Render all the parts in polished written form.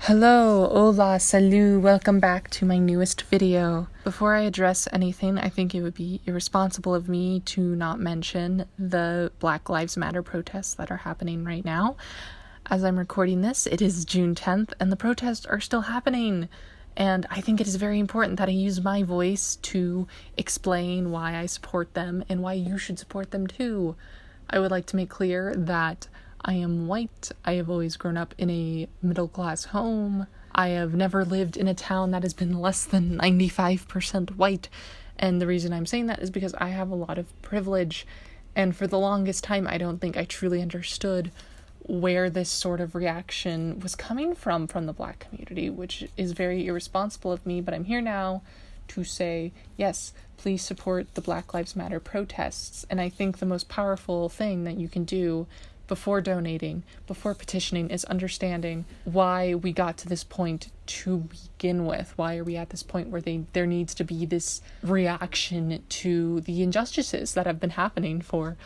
Hello, hola, salut, welcome back to my newest video. Before I address anything, I think it would be irresponsible of me to not mention the Black Lives Matter protests that are happening right now. As I'm recording this, it is June 10th, and the protests are still happening. And I think it is very important that I use my voice to explain why I support them and why you should support them too. I would like to make clear that I am white. I have always grown up in a middle-class home. I have never lived in a town that has been less than 95% white. And the reason I'm saying that is because I have a lot of privilege. And for the longest time, I don't think I truly understood where this sort of reaction was coming from the Black community, which is very irresponsible of me. But I'm here now to say, yes, please support the Black Lives Matter protests. And I think the most powerful thing that you can do before donating, before petitioning, is understanding why we got to this point to begin with. Why are we at this point where there needs to be this reaction to the injustices that have been happening for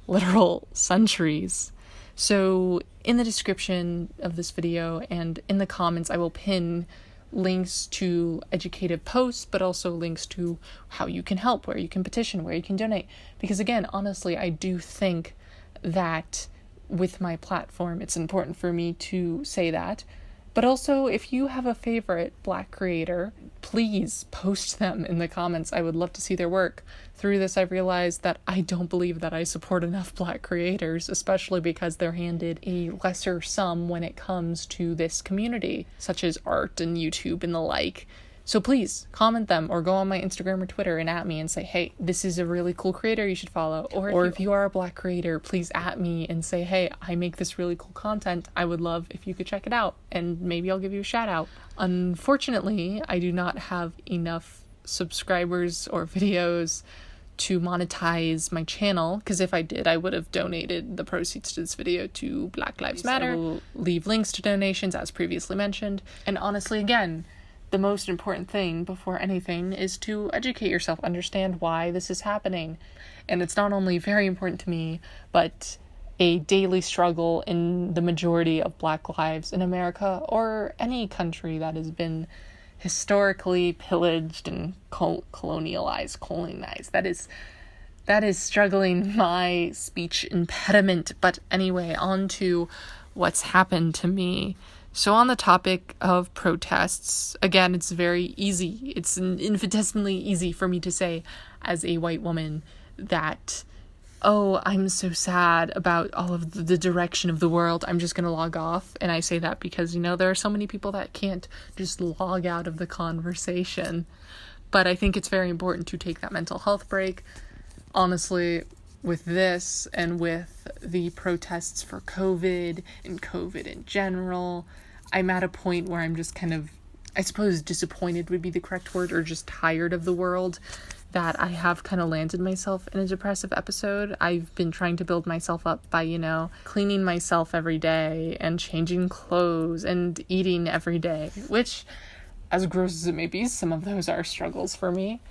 literal centuries? So in the description of this video and in the comments, I will pin links to educative posts, but also links to how you can help, where you can petition, where you can donate. Because again, honestly, I do think that with my platform, it's important for me to say that. But also, if you have a favorite Black creator, please post them in the comments. I would love to see their work. Through this, I've realized that I don't believe that I support enough Black creators, especially because they're handed a lesser sum when it comes to this community, such as art and YouTube and the like. So please comment them or go on my Instagram or Twitter and at me and say, hey, this is a really cool creator you should follow. Or if you are a Black creator, please at me and say, hey, I make this really cool content. I would love if you could check it out and maybe I'll give you a shout out. Unfortunately, I do not have enough subscribers or videos to monetize my channel, because if I did, I would have donated the proceeds to this video to Black Lives Matter. I will leave links to donations as previously mentioned. And honestly, again, the most important thing before anything is to educate yourself, understand why this is happening. And it's not only very important to me, but a daily struggle in the majority of Black lives in America or any country that has been historically pillaged and colonized. That is struggling my speech impediment. But anyway, on to what's happened to me. So on the topic of protests, again, it's very easy. It's infinitesimally easy for me to say as a white woman that, oh, I'm so sad about all of the direction of the world. I'm just going to log off. And I say that because, there are so many people that can't just log out of the conversation. But I think it's very important to take that mental health break. Honestly, with this and with the protests for COVID and COVID in general, I'm at a point where I'm just kind of, I suppose disappointed would be the correct word, or just tired of the world, that I have kind of landed myself in a depressive episode. I've been trying to build myself up by, cleaning myself every day and changing clothes and eating every day, which, as gross as it may be, some of those are struggles for me.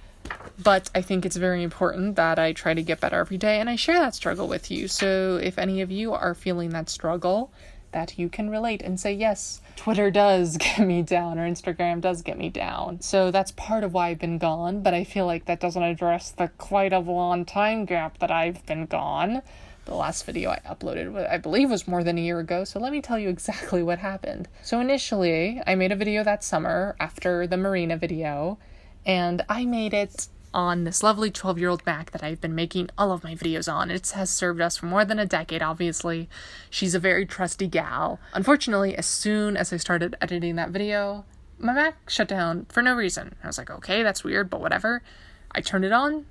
But I think it's very important that I try to get better every day, and I share that struggle with you. So if any of you are feeling that struggle, that you can relate and say, yes, Twitter does get me down, or Instagram does get me down. So that's part of why I've been gone, but I feel like that doesn't address the quite a long time gap that I've been gone. The last video I uploaded, I believe, was more than a year ago, so let me tell you exactly what happened. So initially, I made a video that summer after the Marina video, and I made it on this lovely 12-year-old Mac that I've been making all of my videos on. It has served us for more than a decade, obviously. She's a very trusty gal. Unfortunately, as soon as I started editing that video, my Mac shut down for no reason. I was like, okay, that's weird, but whatever. I turned it on,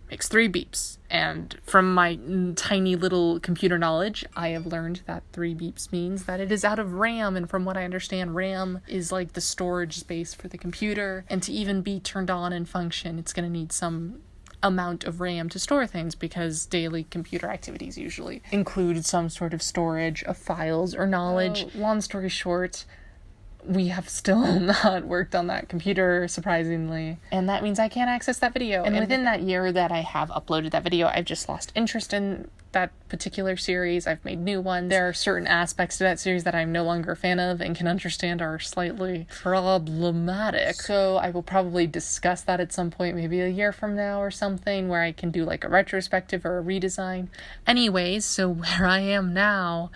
makes 3 beeps. And from my tiny little computer knowledge, I have learned that 3 beeps means that it is out of RAM. And from what I understand, RAM is like the storage space for the computer. And to even be turned on and function, it's going to need some amount of RAM to store things, because daily computer activities usually include some sort of storage of files or knowledge. Long story short, we have still not worked on that computer, surprisingly. And that means I can't access that video. And within that year that I have uploaded that video, I've just lost interest in that particular series. I've made new ones. There are certain aspects to that series that I'm no longer a fan of and can understand are slightly problematic. So I will probably discuss that at some point, maybe a year from now or something, where I can do like a retrospective or a redesign. Anyways, so where I am now,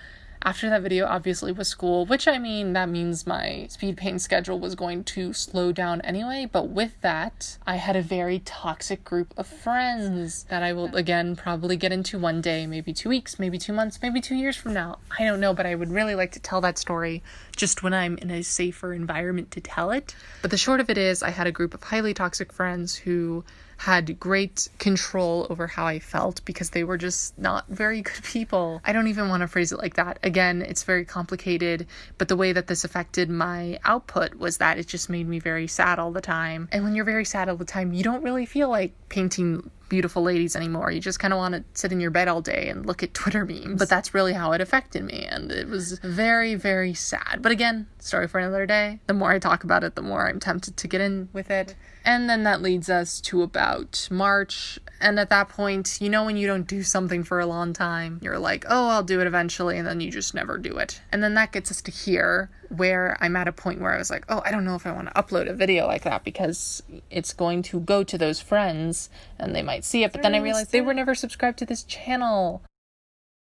after that video obviously was school, which that means my speed paint schedule was going to slow down anyway, but with that, I had a very toxic group of friends that I will again probably get into one day, maybe 2 weeks, maybe 2 months, maybe 2 years from now. I don't know, but I would really like to tell that story just when I'm in a safer environment to tell it. But the short of it is, I had a group of highly toxic friends who had great control over how I felt because they were just not very good people. I don't even want to phrase it like that. Again, it's very complicated, but the way that this affected my output was that it just made me very sad all the time. And when you're very sad all the time, you don't really feel like painting beautiful ladies anymore. You just kind of want to sit in your bed all day and look at Twitter memes. But that's really how it affected me, and it was very, very sad. But again, story for another day. The more I talk about it, the more I'm tempted to get in with it. And then that leads us to about March. And at that point, you know when you don't do something for a long time, you're like, oh, I'll do it eventually, and then you just never do it. And then that gets us to here, where I'm at a point where I was like, oh, I don't know if I want to upload a video like that because it's going to go to those friends and they might see it. But then I realized they were never subscribed to this channel.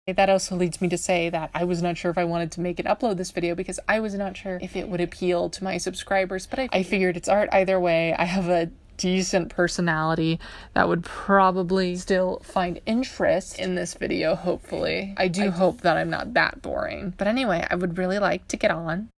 That also leads me to say that I was not sure if I wanted to make and upload this video because I was not sure if it would appeal to my subscribers, but I figured it's art either way. I have a decent personality that would probably still find interest in this video, hopefully. I do hope that I'm not that boring. But anyway, I would really like to get on.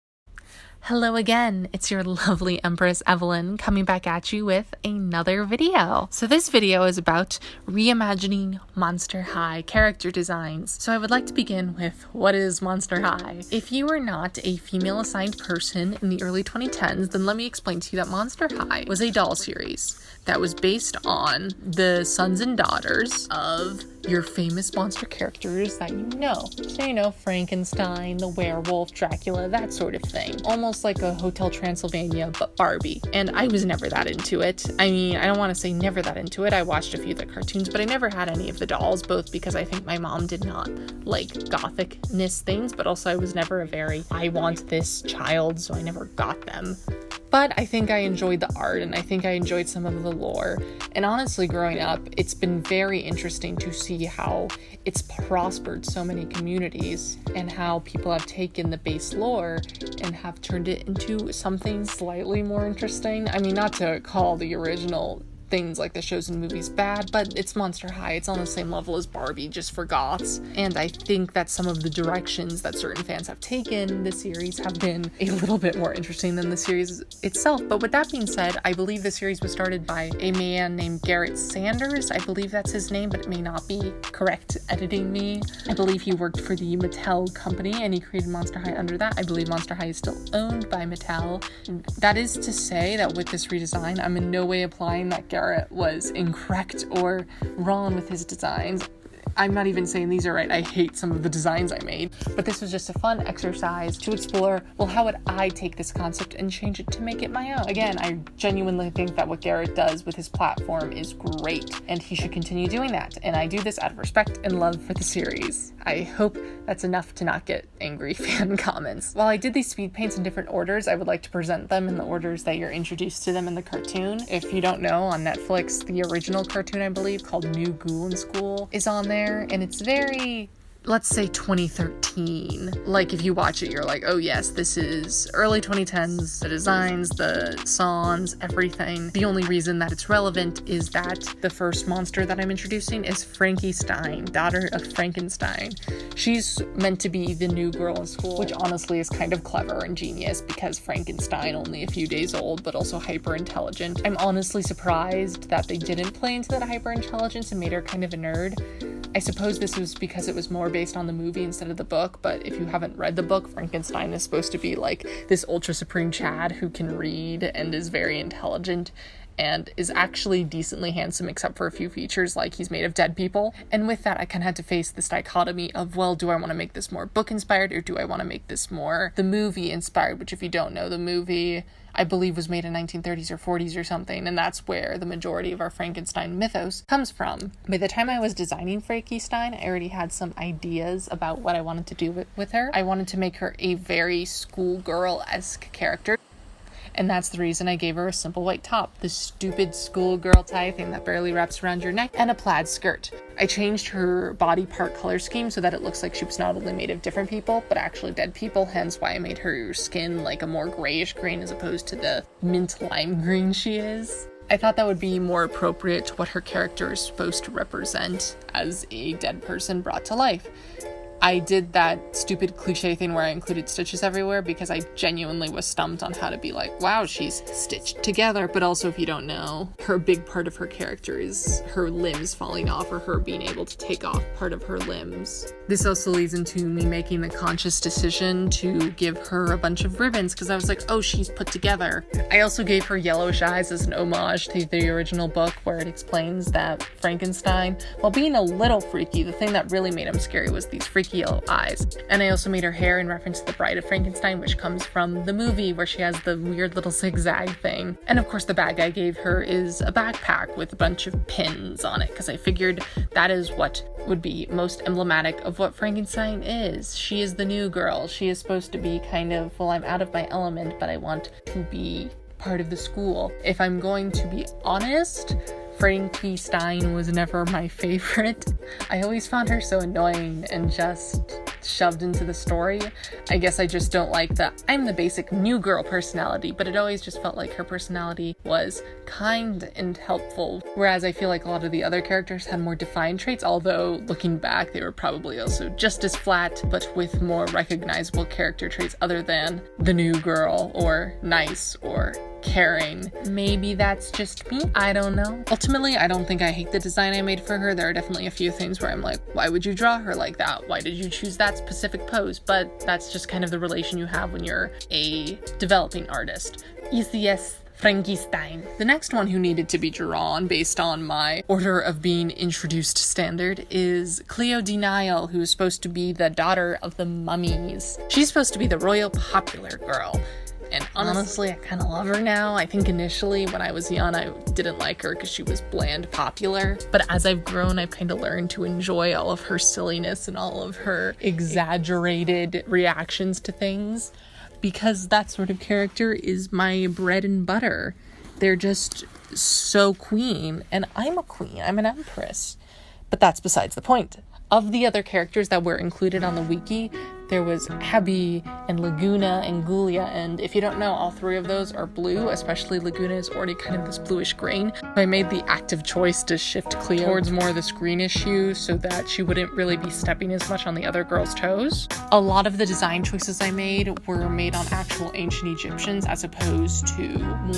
Hello again, it's your lovely Empress Evelyn coming back at you with another video. So this video is about reimagining Monster High character designs. So I would like to begin with, what is Monster High? If you are not a female assigned person in the early 2010s, then let me explain to you that Monster High was a doll series that was based on the sons and daughters of your famous monster characters that you know. So you know, Frankenstein, the werewolf, Dracula, that sort of thing. Almost like a Hotel Transylvania, but Barbie. And I was never that into it. I mean, I don't want to say never that into it. I watched a few of the cartoons, but I never had any of the dolls, both because I think my mom did not like gothicness things, but also I was never a very, I want this child, so I never got them. But I think I enjoyed the art, and I think I enjoyed some of the lore. And honestly, growing up, it's been very interesting to see how it's prospered so many communities and how people have taken the base lore and have turned it into something slightly more interesting. I mean, not to call the original things like the shows and movies bad, but it's Monster High. It's on the same level as Barbie, just for goths. And I think that some of the directions that certain fans have taken the series have been a little bit more interesting than the series itself. But with that being said, I believe the series was started by a man named Garrett Sanders. I believe that's his name, but it may not be. Correct editing me. I believe he worked for the Mattel company and he created Monster High under that. I believe Monster High is still owned by Mattel. That is to say that with this redesign, I'm in no way implying that Garrett was incorrect or wrong with his designs. I'm not even saying these are right. I hate some of the designs I made, but this was just a fun exercise to explore, well, how would I take this concept and change it to make it my own? Again, I genuinely think that what Garrett does with his platform is great, and he should continue doing that. And I do this out of respect and love for the series. I hope that's enough to not get angry fan comments. While I did these speed paints in different orders, I would like to present them in the orders that you're introduced to them in the cartoon. If you don't know, on Netflix, the original cartoon, I believe, called New Ghoul in School is on there. And it's very, let's say 2013. Like if you watch it, you're like, oh yes, this is early 2010s, the designs, the songs, everything. The only reason that it's relevant is that the first monster that I'm introducing is Frankenstein, daughter of Frankenstein. She's meant to be the new girl in school, which honestly is kind of clever and genius because Frankenstein only a few days old, but also hyper intelligent. I'm honestly surprised that they didn't play into that hyper intelligence and made her kind of a nerd. I suppose this was because it was more based on the movie instead of the book, but if you haven't read the book, Frankenstein is supposed to be like this ultra supreme Chad who can read and is very intelligent and is actually decently handsome except for a few features like he's made of dead people. And with that, I kind of had to face this dichotomy of, well, do I want to make this more book inspired or do I want to make this more the movie inspired, which if you don't know, the movie I believe was made in 1930s or 40s or something, and that's where the majority of our Frankenstein mythos comes from. By the time I was designing Frankenstein, I already had some ideas about what I wanted to do with her. I wanted to make her a very schoolgirl-esque character. And that's the reason I gave her a simple white top, the stupid schoolgirl tie thing that barely wraps around your neck, and a plaid skirt. I changed her body part color scheme so that it looks like she was not only made of different people, but actually dead people, hence why I made her skin like a more grayish green as opposed to the mint lime green she is. I thought that would be more appropriate to what her character is supposed to represent as a dead person brought to life. I did that stupid cliche thing where I included stitches everywhere because I genuinely was stumped on how to be like, wow, she's stitched together. But also, if you don't know, her big part of her character is her limbs falling off or her being able to take off part of her limbs. This also leads into me making the conscious decision to give her a bunch of ribbons because I was like, oh, she's put together. I also gave her yellowish eyes as an homage to the original book where it explains that Frankenstein, while being a little freaky, the thing that really made him scary was these freaky yellow eyes. And I also made her hair in reference to the Bride of Frankenstein, which comes from the movie where she has the weird little zigzag thing. And of course the bag I gave her is a backpack with a bunch of pins on it because I figured that is what would be most emblematic of what Frankenstein is. She is the new girl. She is supposed to be kind of, well, I'm out of my element, but I want to be part of the school. If I'm going to be honest, Frankenstein was never my favorite. I always found her so annoying and just shoved into the story. I guess I just don't like the I'm the basic new girl personality, but it always just felt like her personality was kind and helpful, whereas I feel like a lot of the other characters had more defined traits, although looking back they were probably also just as flat but with more recognizable character traits other than the new girl or nice or caring. Maybe that's just me, I don't know. Ultimately, I don't think I hate the design I made for her. There are definitely a few things where I'm like, why would you draw her like that? Why did you choose that specific pose? But that's just kind of the relation you have when you're a developing artist. Yes, Frankenstein. The next one who needed to be drawn based on my order of being introduced standard is Cleo Denial, who is supposed to be the daughter of the mummies. She's supposed to be the royal popular girl. And honestly, I kind of love her now. I think initially when I was young, I didn't like her because she was bland popular. But as I've grown, I've kind of learned to enjoy all of her silliness and all of her exaggerated reactions to things, because that sort of character is my bread and butter. They're just so queen, and I'm a queen. I'm an empress. But that's besides the point. Of the other characters that were included on the wiki, there was Abby and Laguna and Gulia, and if you don't know, all three of those are blue, especially Laguna is already kind of this bluish green. So I made the active choice to shift Cleo towards more of this greenish hue so that she wouldn't really be stepping as much on the other girls' toes. A lot of the design choices I made were made on actual ancient Egyptians as opposed to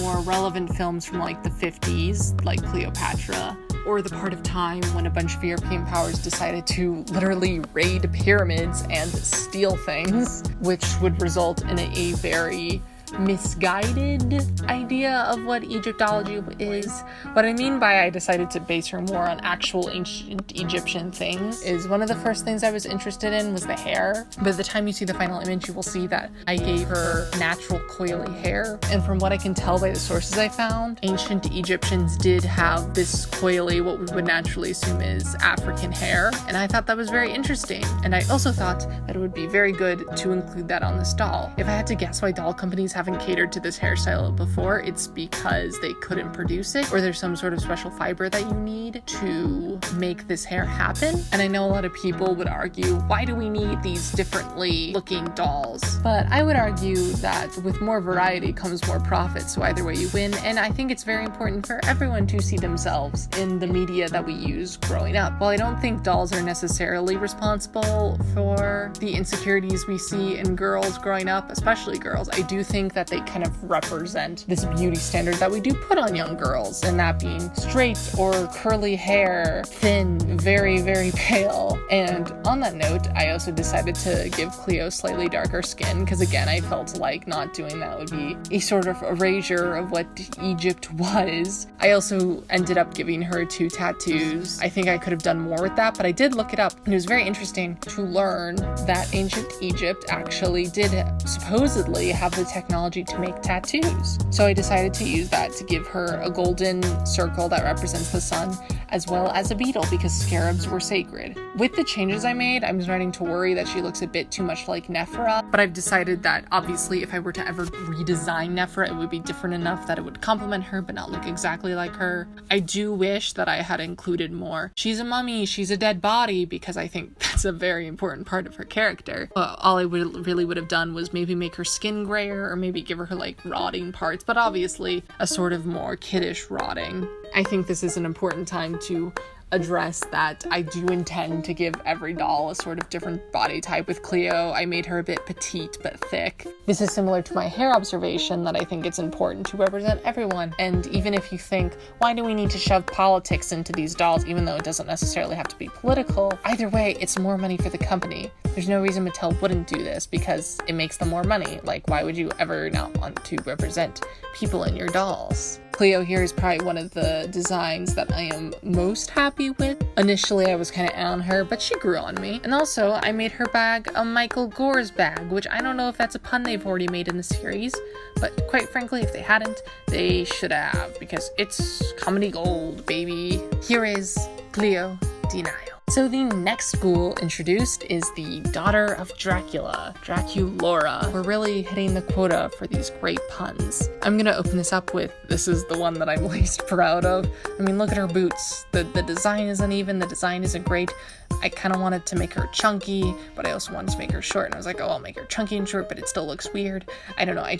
more relevant films from like the 50s, like Cleopatra, or the part of time when a bunch of European powers decided to literally raid pyramids and steal things, which would result in a very misguided idea of what Egyptology is. What I mean by I decided to base her more on actual ancient Egyptian things is one of the first things I was interested in was the hair. By the time you see the final image, you will see that I gave her natural coily hair. And from what I can tell by the sources I found, ancient Egyptians did have this coily, what we would naturally assume is African hair. And I thought that was very interesting. And I also thought that it would be very good to include that on this doll. If I had to guess why doll companies haven't catered to this hairstyle before, it's because they couldn't produce it, or there's some sort of special fiber that you need to make this hair happen. And I know a lot of people would argue, why do we need these differently looking dolls? But I would argue that with more variety comes more profit, so either way you win. And I think it's very important for everyone to see themselves in the media that we use growing up. While I don't think dolls are necessarily responsible for the insecurities we see in girls growing up, especially girls, I do think think that they kind of represent this beauty standard that we do put on young girls, and that being straight or curly hair, thin, very, very pale. And on that note, I also decided to give Cleo slightly darker skin, because again, I felt like not doing that would be a sort of erasure of what Egypt was. I also ended up giving her 2 tattoos. I think I could have done more with that, but I did look it up, and it was very interesting to learn that ancient Egypt actually did supposedly have the technology to make tattoos. So I decided to use that to give her a golden circle that represents the sun, as well as a beetle, because scarabs were sacred. With the changes I made, I'm starting to worry that she looks a bit too much like Nephra, but I've decided that obviously if I were to ever redesign Nephra, it would be different enough that it would complement her but not look exactly like her. I do wish that I had included more. She's a mummy, she's a dead body, because I think that's a very important part of her character. All I really would have done was maybe make her skin grayer, or maybe give her like rotting parts, but obviously a sort of more kiddish rotting. I think this is an important time to address that I do intend to give every doll a sort of different body type. With Cleo, I made her a bit petite but thick. This is similar to my hair observation that I think it's important to represent everyone. And even if you think, why do we need to shove politics into these dolls, even though it doesn't necessarily have to be political, either way, it's more money for the company. There's no reason Mattel wouldn't do this, because it makes them more money. Like, why would you ever not want to represent people in your dolls? Cleo here is probably one of the designs that I am most happy with. Initially, I was kind of on her, but she grew on me. And also, I made her bag a Michael Gore's bag, which I don't know if that's a pun they've already made in the series, but quite frankly, if they hadn't, they should have, because it's comedy gold, baby. Here is Cleo Denial. So the next ghoul introduced is the daughter of Dracula, Draculaura. We're really hitting the quota for these great puns. I'm gonna open this up with, this is the one that I'm least proud of. I mean, look at her boots. The design is uneven, the design isn't great. I kind of wanted to make her chunky, but I also wanted to make her short, and I was like, oh, I'll make her chunky and short, but it still looks weird. I don't know, I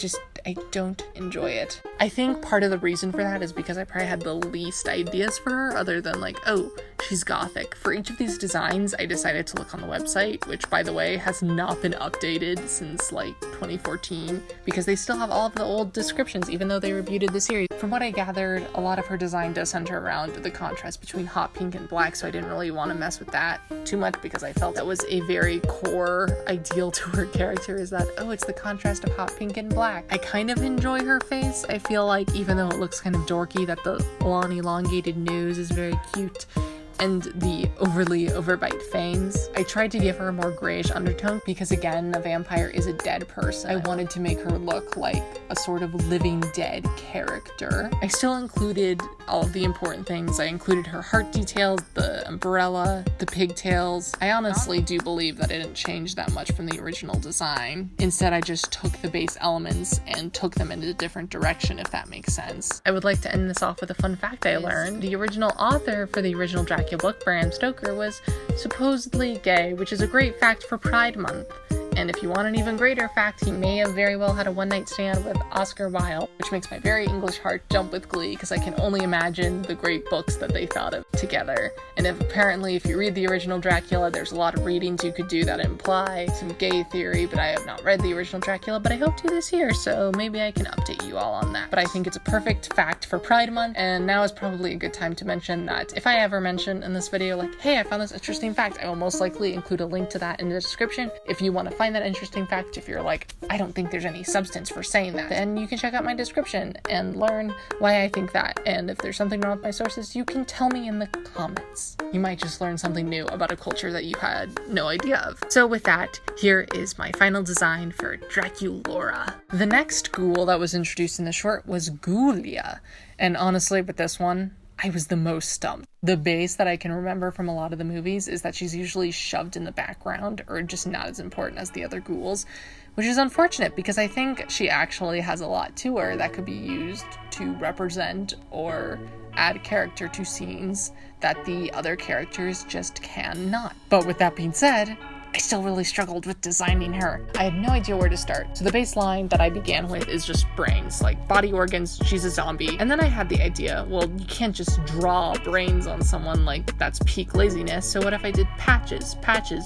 don't enjoy it. I think part of the reason for that is because I probably had the least ideas for her, other than like, oh, she's gothic. For each of these designs, I decided to look on the website, which by the way has not been updated since like 2014, because they still have all of the old descriptions, even though they rebooted the series. From what I gathered, a lot of her design does center around the contrast between hot pink and black, so I didn't really want to mess with that too much, because I felt that was a very core ideal to her character, is that, oh, it's the contrast of hot pink and black. I kind of enjoy her face. I feel like even though it looks kind of dorky, that the long elongated nose is very cute, and the overly overbite fangs. I tried to give her a more grayish undertone because, again, the vampire is a dead person. I wanted to make her look like a sort of living dead character. I still included all of the important things. I included her heart details, the umbrella, the pigtails. I honestly do believe that it didn't change that much from the original design. Instead, I just took the base elements and took them in a different direction, if that makes sense. I would like to end this off with a fun fact I learned. The original author for the original Dracula book, Bram Stoker, was supposedly gay, which is a great fact for Pride Month. And if you want an even greater fact, he may have very well had a one-night stand with Oscar Wilde, which makes my very English heart jump with glee, because I can only imagine the great books that they thought of together. And apparently, if you read the original Dracula, there's a lot of readings you could do that imply some gay theory, but I have not read the original Dracula, but I hope to this year, so maybe I can update you all on that. But I think it's a perfect fact for Pride Month, and now is probably a good time to mention that if I ever mention in this video, like, hey, I found this interesting fact, I will most likely include a link to that in the description. If you want to find that interesting fact, if you're like, I don't think there's any substance for saying that, then you can check out my description and learn why I think that. And if there's something wrong with my sources, you can tell me in the comments. You might just learn something new about a culture that you had no idea of. So with that, here is my final design for Draculaura. The next ghoul that was introduced in the short was Ghoulia. And honestly, with this one, I was the most stumped. The base that I can remember from a lot of the movies is that she's usually shoved in the background, or just not as important as the other ghouls, which is unfortunate because I think she actually has a lot to her that could be used to represent or add character to scenes that the other characters just cannot. But with that being said, I still really struggled with designing her. I had no idea where to start. So the baseline that I began with is just brains, like body organs, she's a zombie. And then I had the idea, well, you can't just draw brains on someone, like that's peak laziness. So what if I did patches,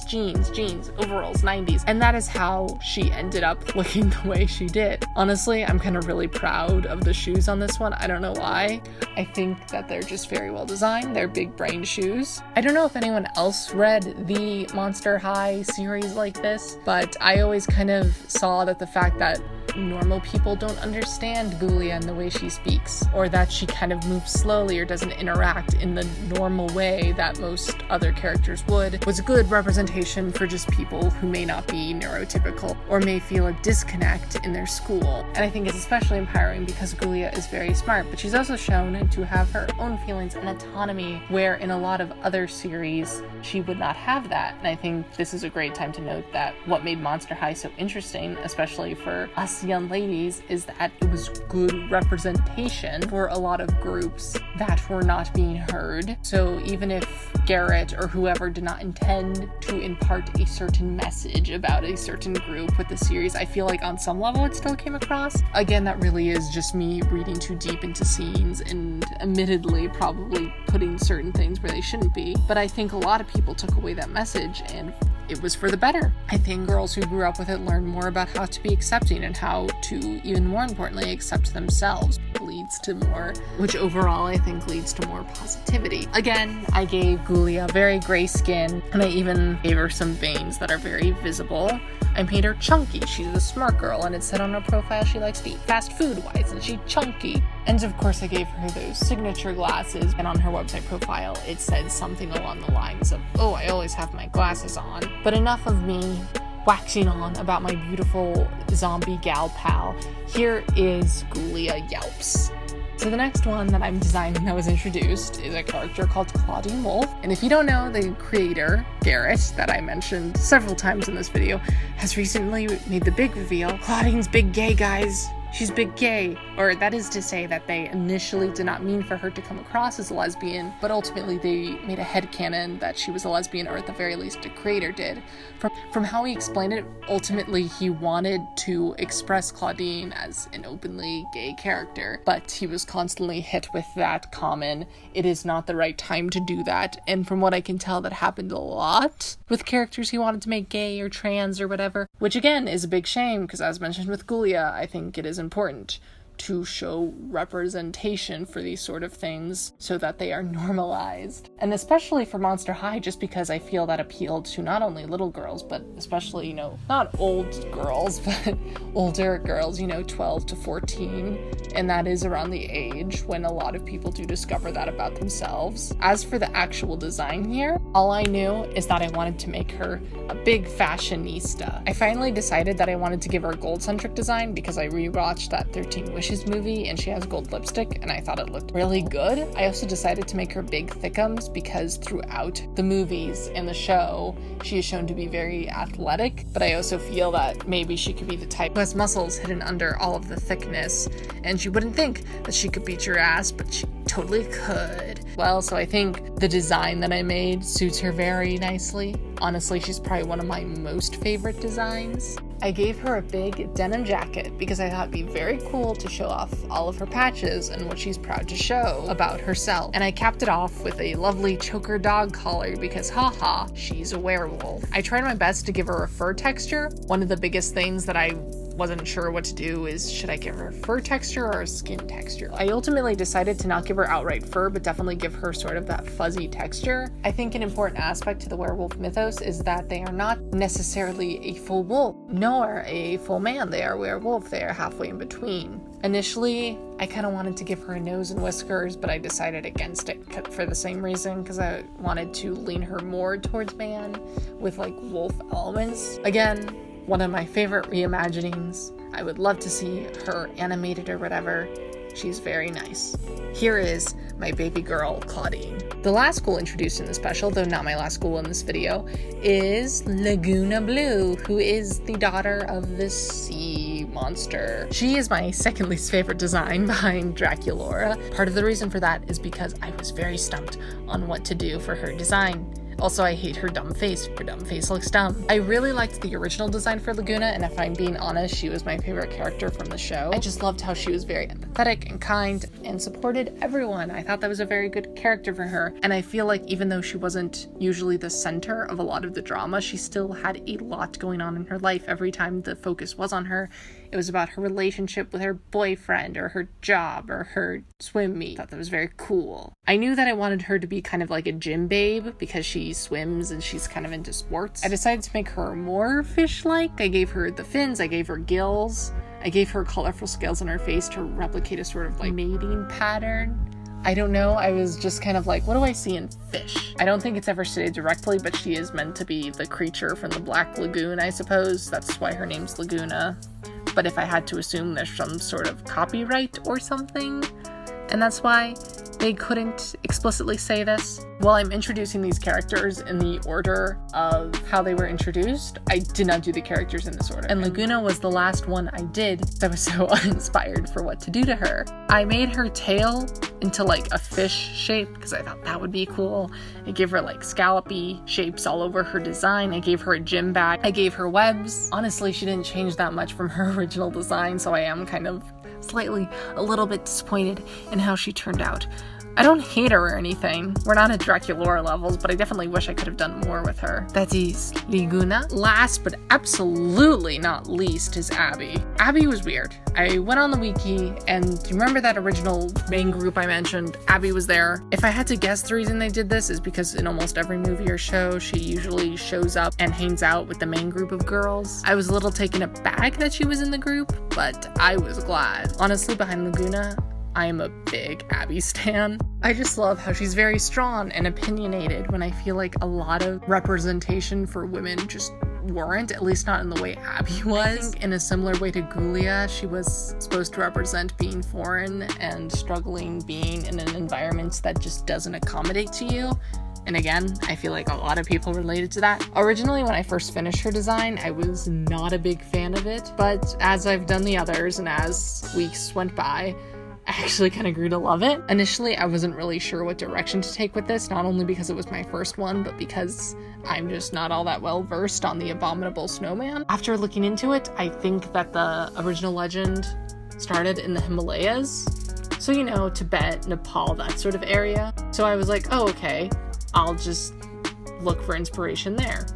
jeans, overalls, 90s. And that is how she ended up looking the way she did. Honestly, I'm kind of really proud of the shoes on this one. I don't know why. I think that they're just very well designed. They're big brain shoes. I don't know if anyone else read the Monster High series like this, but I always kind of saw that the fact that normal people don't understand Ghoulia and the way she speaks, or that she kind of moves slowly or doesn't interact in the normal way that most other characters would, was a good representation for just people who may not be neurotypical or may feel a disconnect in their school. And I think it's especially empowering because Ghoulia is very smart, but she's also shown to have her own feelings and autonomy, where in a lot of other series she would not have that. And I think this is a great time to note that what made Monster High so interesting, especially for us young ladies, is that it was good representation for a lot of groups that were not being heard. So even if Garrett or whoever did not intend to impart a certain message about a certain group with the series, I feel like on some level it still came across. Again, that really is just me reading too deep into scenes and admittedly probably putting certain things where they shouldn't be. But I think a lot of people took away that message and it was for the better. I think girls who grew up with it learned more about how to be accepting and how to, even more importantly, accept themselves. Leads to more, which overall I think leads to more positivity. Again, I gave Ghoulia very gray skin, and I even gave her some veins that are very visible. I made her chunky. She's a smart girl, and it said on her profile she likes to eat fast food-wise, and she's chunky. And of course I gave her those signature glasses, and on her website profile it said something along the lines of, oh, I always have my glasses on. But enough of me waxing on about my beautiful zombie gal pal. Here is Ghoulia Yelps. So the next one that I'm designing that was introduced is a character called Clawdeen Wolf. And if you don't know, the creator, Garrett, that I mentioned several times in this video, has recently made the big reveal. Clawdeen's big gay, guys. She's big gay. Or that is to say that they initially did not mean for her to come across as a lesbian, but ultimately they made a headcanon that she was a lesbian, or at the very least the creator did. From how he explained it, ultimately he wanted to express Clawdeen as an openly gay character, but he was constantly hit with that comment, it is not the right time to do that. And from what I can tell, that happened a lot with characters he wanted to make gay or trans or whatever, which again is a big shame because, as mentioned with Ghoulia, I think it is important to show representation for these sort of things so that they are normalized. And especially for Monster High, just because I feel that appealed to not only little girls, but especially, not old girls, but older girls, 12 to 14. And that is around the age when a lot of people do discover that about themselves. As for the actual design here, all I knew is that I wanted to make her a big fashionista. I finally decided that I wanted to give her a gold-centric design because I rewatched that 13 Wishes movie and she has gold lipstick and I thought it looked really good. I also decided to make her big thickums because throughout the movies and the show she is shown to be very athletic, but I also feel that maybe she could be the type who has muscles hidden under all of the thickness, and you wouldn't think that she could beat your ass, but she totally could. Well, so I think the design that I made suits her very nicely. Honestly, she's probably one of my most favorite designs. I gave her a big denim jacket because I thought it'd be very cool to show off all of her patches and what she's proud to show about herself. And I capped it off with a lovely choker dog collar because haha, she's a werewolf. I tried my best to give her a fur texture. One of the biggest things that I wasn't sure what to do is, should I give her fur texture or a skin texture? I ultimately decided to not give her outright fur, but definitely give her sort of that fuzzy texture. I think an important aspect to the werewolf mythos is that they are not necessarily a full wolf, nor a full man. They are werewolf, they are halfway in between. Initially, I kind of wanted to give her a nose and whiskers, but I decided against it for the same reason, because I wanted to lean her more towards man with like wolf elements. Again, one of my favorite reimaginings. I would love to see her animated or whatever. She's very nice. Here is my baby girl, Clawdeen. The last ghoul introduced in the special, though not my last ghoul in this video, is Laguna Blue, who is the daughter of the sea monster. She is my second least favorite design behind Draculaura. Part of the reason for that is because I was very stumped on what to do for her design. Also, I hate her dumb face. Her dumb face looks dumb. I really liked the original design for Laguna, and if I'm being honest, she was my favorite character from the show. I just loved how she was very empathetic and kind and supported everyone. I thought that was a very good character for her, and I feel like even though she wasn't usually the center of a lot of the drama, she still had a lot going on in her life. Every time the focus was on her, it was about her relationship with her boyfriend or her job or her swim meet. I thought that was very cool. I knew that I wanted her to be kind of like a gym babe because she swims and she's kind of into sports. I decided to make her more fish-like. I gave her the fins, I gave her gills, I gave her colorful scales on her face to replicate a sort of like mating pattern. I don't know, I was just kind of like, what do I see in fish? I don't think it's ever stated directly, but she is meant to be the creature from the Black Lagoon, I suppose. That's why her name's Laguna. But if I had to assume, there's some sort of copyright or something, and that's why they couldn't explicitly say this. While I'm introducing these characters in the order of how they were introduced, I did not do the characters in this order. And Laguna was the last one I did because I was so uninspired for what to do to her. I made her tail into like a fish shape because I thought that would be cool. I gave her like scallopy shapes all over her design. I gave her a gym bag. I gave her webs. Honestly, she didn't change that much from her original design, so I am kind of slightly a little bit disappointed in how she turned out. I don't hate her or anything. We're not at Draculaura levels, but I definitely wish I could have done more with her. That is Laguna. Last but absolutely not least is Abby. Abby was weird. I went on the wiki, and do you remember that original main group I mentioned? Abby was there. If I had to guess, the reason they did this is because in almost every movie or show, she usually shows up and hangs out with the main group of girls. I was a little taken aback that she was in the group, but I was glad. Honestly, behind Laguna, I am a big Abby stan. I just love how she's very strong and opinionated when I feel like a lot of representation for women just weren't, at least not in the way Abby was. I think in a similar way to Julia, she was supposed to represent being foreign and struggling being in an environment that just doesn't accommodate to you. And again, I feel like a lot of people related to that. Originally, when I first finished her design, I was not a big fan of it, but as I've done the others and as weeks went by, I actually kind of grew to love it. Initially, I wasn't really sure what direction to take with this, not only because it was my first one, but because I'm just not all that well versed on the abominable snowman. After looking into it, I think that the original legend started in the Himalayas. So, you know, Tibet, Nepal, that sort of area. So I was like, oh, okay, I'll just look for inspiration there.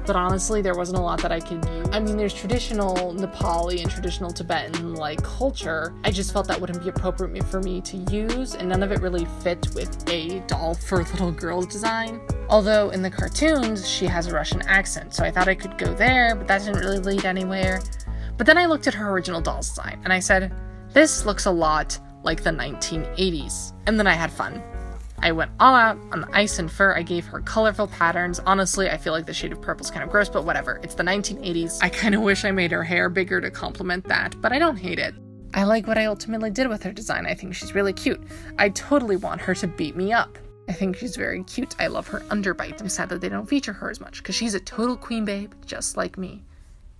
But honestly, there wasn't a lot that I could use. I mean, there's traditional Nepali and traditional Tibetan like culture. I just felt that wouldn't be appropriate for me to use, and none of it really fit with a doll for little girls design. Although in the cartoons, she has a Russian accent, so I thought I could go there, but that didn't really lead anywhere. But then I looked at her original doll's design, and I said, this looks a lot like the 1980s. And then I had fun. I went all out on the ice and fur. I gave her colorful patterns. Honestly, I feel like the shade of purple is kind of gross, but whatever. It's the 1980s. I kind of wish I made her hair bigger to complement that, but I don't hate it. I like what I ultimately did with her design. I think she's really cute. I totally want her to beat me up. I think she's very cute. I love her underbite. I'm sad that they don't feature her as much, because she's a total queen babe, just like me.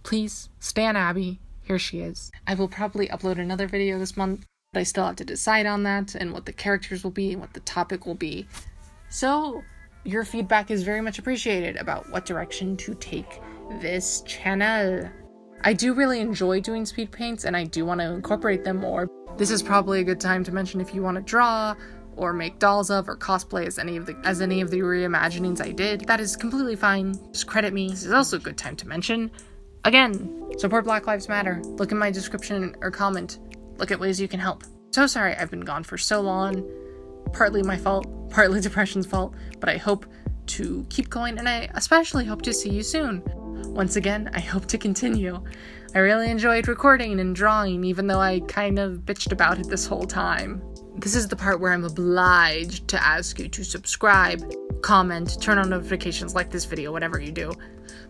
Please, stan Abby. Here she is. I will probably upload another video this month. But I still have to decide on that and what the characters will be and what the topic will be. So your feedback is very much appreciated about what direction to take this channel. I do really enjoy doing speed paints and I do want to incorporate them more. This is probably a good time to mention if you want to draw or make dolls of or cosplay as any of the reimaginings I did. That is completely fine. Just credit me. This is also a good time to mention. Again, support Black Lives Matter. Look in my description or comment. Look at ways you can help. So sorry I've been gone for so long. Partly my fault, partly depression's fault, but I hope to keep going and I especially hope to see you soon. Once again, I hope to continue. I really enjoyed recording and drawing, even though I kind of bitched about it this whole time. This is the part where I'm obliged to ask you to subscribe, comment, turn on notifications, like this video, whatever you do.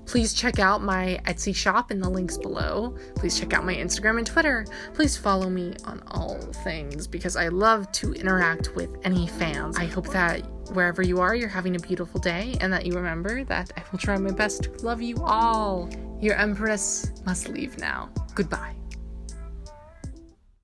Please check out my Etsy shop in the links below. Please check out my Instagram and Twitter. Please follow me on all things because I love to interact with any fans. I hope that wherever you are, you're having a beautiful day and that you remember that I will try my best to love you all. Your Empress must leave now. Goodbye.